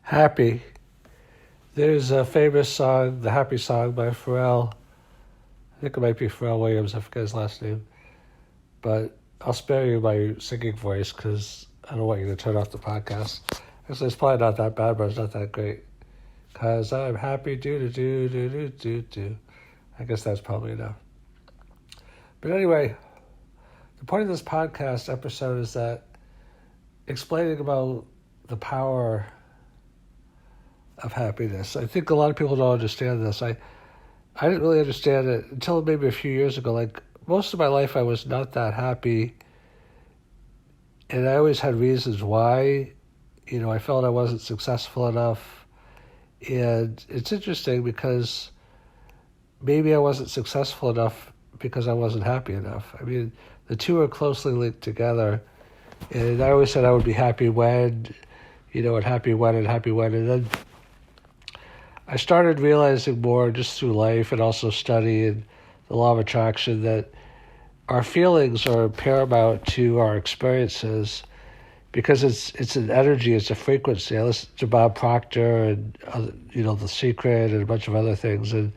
Happy. There's a famous song, the Happy Song by Pharrell. I think it might be Pharrell Williams, I forget his last name. But I'll spare you my singing voice because I don't want you to turn off the podcast. Actually, it's probably not that bad, but it's not that great. Because I'm happy, do. I guess that's probably enough. But anyway, the point of this podcast episode is that explaining about the power of happiness. I think a lot of people don't understand this. I didn't really understand it until maybe a few years ago. Like, most of my life I was not that happy, and I always had reasons why. I felt I wasn't successful enough. And it's interesting because maybe I wasn't successful enough because I wasn't happy enough. I mean, the two are closely linked together. And I always said I would be happy when, and happy when, and then I started realizing more just through life and also studying the law of attraction that our feelings are paramount to our experiences because it's an energy, it's a frequency. I listened to Bob Proctor and, The Secret and a bunch of other things, and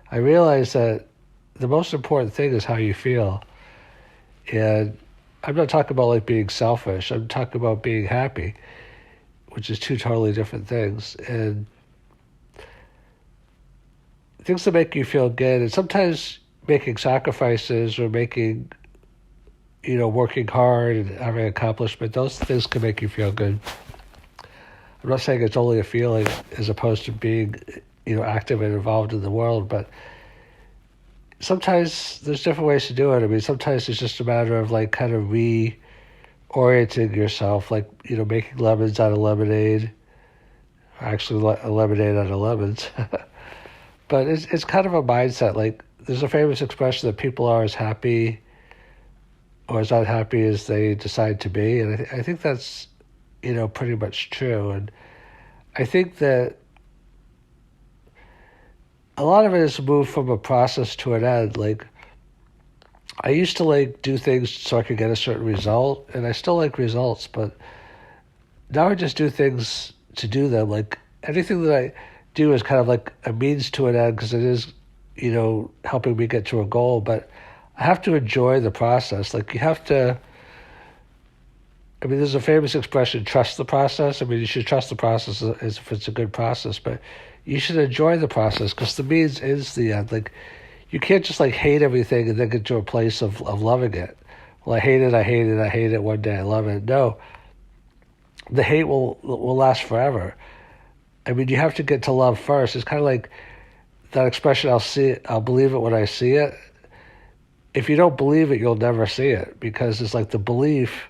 I realized that the most important thing is how you feel. And I'm not talking about like being selfish. I'm talking about being happy, which is two totally different things. And things that make you feel good, and sometimes making sacrifices or making, working hard and having accomplishment, those things can make you feel good. I'm not saying it's only a feeling as opposed to being, active and involved in the world, but sometimes there's different ways to do it. I mean, sometimes it's just a matter of like kind of reorienting yourself, like, making lemons out of lemonade, actually a lemonade out of lemons. But it's kind of a mindset. Like, there's a famous expression that people are as happy or as unhappy as they decide to be. And I think that's, pretty much true. And I think that a lot of it is moved from a process to an end. Like, I used to do things so I could get a certain result, and I still like results, but now I just do things to do them. Like, anything that I do is kind of like a means to an end because it is, helping me get to a goal, but I have to enjoy the process. Like, you have to, there's a famous expression, trust the process. You should trust the process as if it's a good process, but you should enjoy the process because the means is the end. Like, you can't just hate everything and then get to a place of loving it. Well, I hate it one day, I love it. No, the hate will last forever. You have to get to love first. It's kind of like that expression, I'll believe it when I see it. If you don't believe it, you'll never see it because it's like the belief,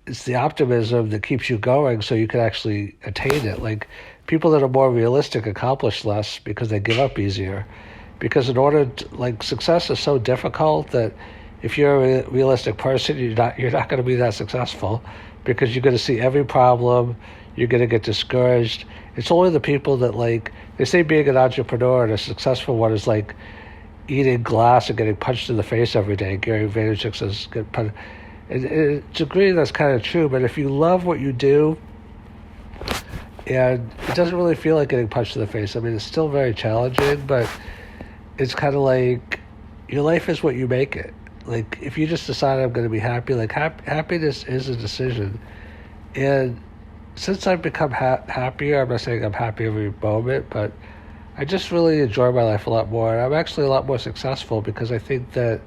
it's the optimism that keeps you going so you can actually attain it. Like, people that are more realistic accomplish less because they give up easier. Because in order to, success is so difficult that if you're a realistic person, you're not going to be that successful because you're going to see every problem, you're going to get discouraged. It's only the people that they say being an entrepreneur and a successful one is like eating glass and getting punched in the face every day. Gary Vaynerchuk says, get punched. And to a degree, that's kind of true, but if you love what you do, and it doesn't really feel like getting punched in the face. It's still very challenging, but it's kind of like your life is what you make it. Like, if you just decide I'm going to be happy, happiness is a decision. And since I've become happier, I'm not saying I'm happy every moment, but I just really enjoy my life a lot more. And I'm actually a lot more successful because I think that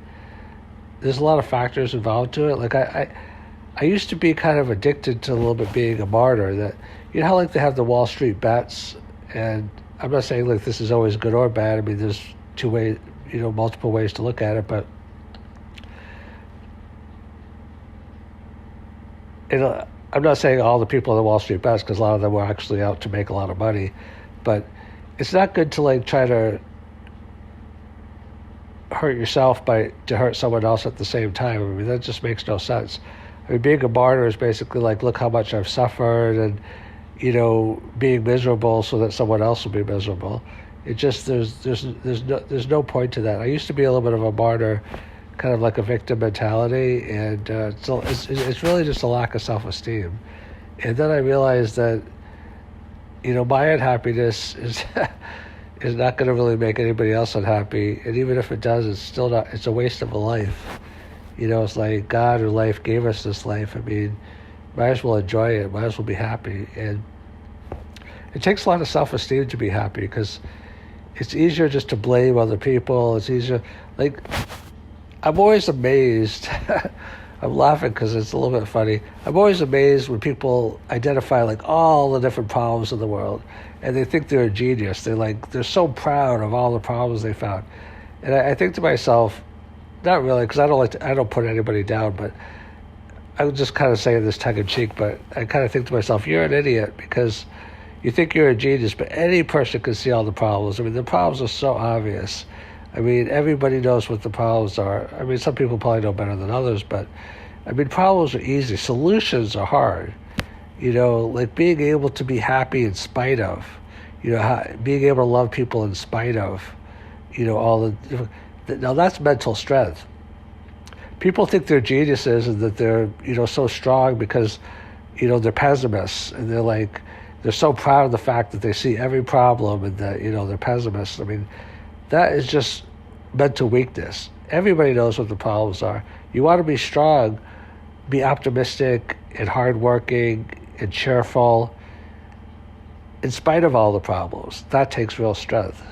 there's a lot of factors involved to it. Like, I used to be kind of addicted to a little bit being a martyr. That, how they have the Wall Street bets, and I'm not saying this is always good or bad. There's two ways, multiple ways to look at it, but I'm not saying all the people on the Wall Street bets because a lot of them were actually out to make a lot of money, but it's not good to try to hurt yourself to hurt someone else at the same time. That just makes no sense. Being a martyr is basically look how much I've suffered and, being miserable so that someone else will be miserable. It just, there's no point to that. I used to be a little bit of a martyr, kind of like a victim mentality, and it's really just a lack of self-esteem. And then I realized that my unhappiness is is not going to really make anybody else unhappy, and even if it does, it's still not. It's a waste of a life. It's like God or life gave us this life. I mean, might as well enjoy it. Might as well be happy. And it takes a lot of self-esteem to be happy, because it's easier just to blame other people. It's easier. Like, I'm always amazed. I'm laughing because it's a little bit funny. I'm always amazed when people identify like all the different problems in the world, and they think they're a genius. They're so proud of all the problems they found. And I think to myself, not really, because I don't put anybody down, but I would just kind of say this tongue in cheek. But I kind of think to myself, you're an idiot, because you think you're a genius, but any person can see all the problems. I mean, the problems are so obvious. I mean, everybody knows what the problems are. I mean, some people probably know better than others, but I mean, problems are easy. Solutions are hard. Like being able to be happy in spite of, being able to love people in spite of, all the different. Now that's mental strength. People think they're geniuses and that they're, so strong because, they're pessimists, and they're so proud of the fact that they see every problem, and that, they're pessimists. I mean, that is just mental weakness. Everybody knows what the problems are. You want to be strong, be optimistic and hardworking and cheerful in spite of all the problems. That takes real strength.